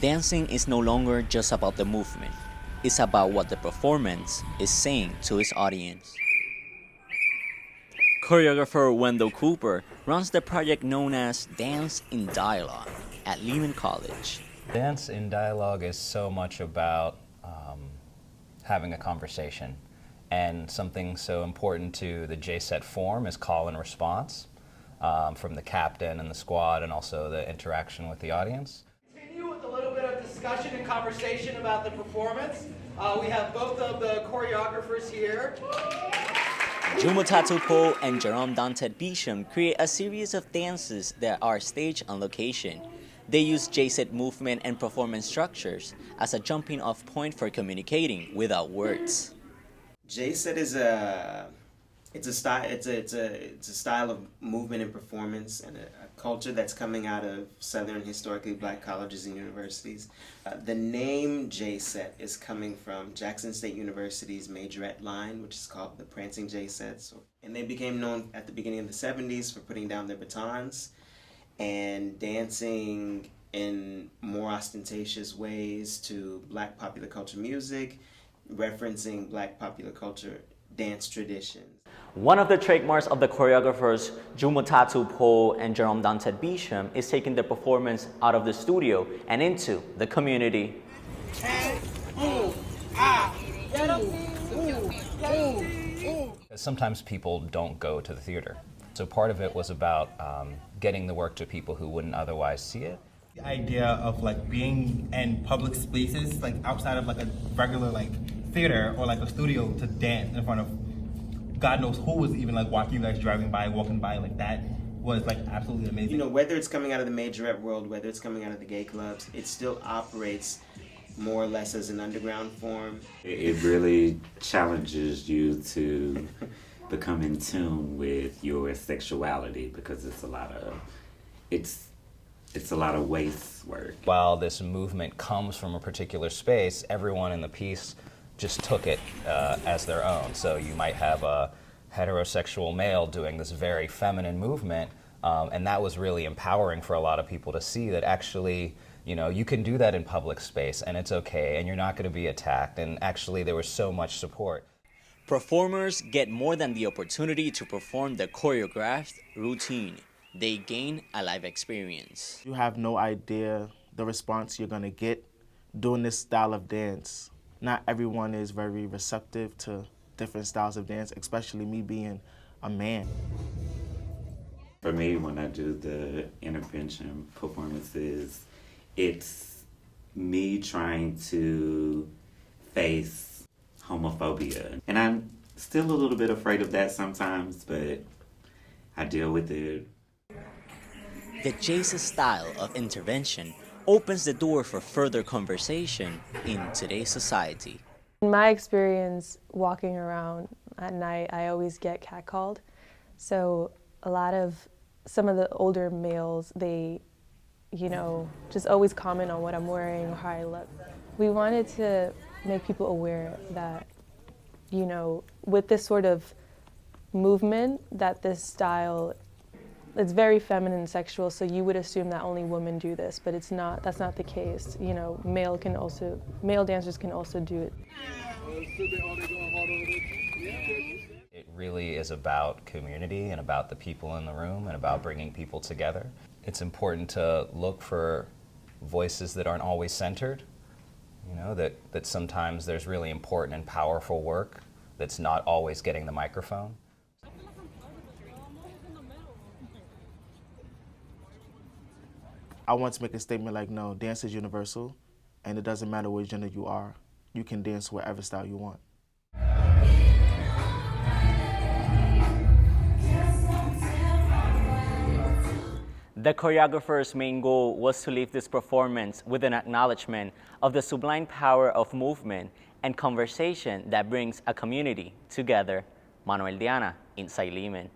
Dancing is no longer just about the movement. It's about what the performance is saying to its audience. Choreographer Wendell Cooper runs the project known as Dance in Dialogue at Lehman College. Dance in Dialogue is so much about having a conversation, and something so important to the J-set form is call and response from the captain and the squad, and also the interaction with the audience. Continue with a little bit of discussion and conversation about the performance. We have both of the choreographers here. Jumotato Po and Jerome Dante Bisham create a series of dances that are staged on location. They use J-set movement and performance structures as a jumping off point for communicating without words. J-set is a style of movement and performance, and a culture that's coming out of Southern historically black colleges and universities. The name J-set is coming from Jackson State University's majorette line, which is called the Prancing J-sets. And they became known at the beginning of the 70s for putting down their batons and dancing in more ostentatious ways to black popular culture music, referencing black popular culture dance traditions. One of the trademarks of the choreographers Jumotato Po and Jerome Dante Bisham is taking the performance out of the studio and into the community. Sometimes people don't go to the theater. So part of it was about getting the work to people who wouldn't otherwise see it. The idea of like being in public spaces, like outside of like a regular like theater or like a studio, to dance in front of God knows who was even like watching you guys driving by, walking by, like that was like absolutely amazing. You know, whether it's coming out of the majorette world, whether it's coming out of the gay clubs, it still operates more or less as an underground form. It really challenges you to become in tune with your sexuality, because it's a lot of waist work. While this movement comes from a particular space, everyone in the piece just took it as their own. So you might have a heterosexual male doing this very feminine movement, and that was really empowering for a lot of people to see that actually, you know, you can do that in public space and it's okay and you're not going to be attacked, and actually there was so much support. Performers get more than the opportunity to perform the choreographed routine. They gain a live experience. You have no idea the response you're gonna get doing this style of dance. Not everyone is very receptive to different styles of dance, especially me being a man. For me, when I do the intervention performances, it's me trying to face homophobia. And I'm still a little bit afraid of that sometimes, but I deal with it. The J-set style of intervention opens the door for further conversation in today's society. In my experience walking around at night, I always get catcalled. So some of the older males, they, you know, just always comment on what I'm wearing or how I look. We wanted to make people aware that, you know, with this sort of movement, that this style, it's very feminine and sexual, so you would assume that only women do this, but it's not. That's not the case. You know, male dancers can also do it. It really is about community and about the people in the room and about bringing people together. It's important to look for voices that aren't always centered. You know, that sometimes there's really important and powerful work that's not always getting the microphone. I want to make a statement like, no, dance is universal, and it doesn't matter what gender you are. You can dance whatever style you want. The choreographer's main goal was to leave this performance with an acknowledgement of the sublime power of movement and conversation that brings a community together. Manuel, Inside Lehman.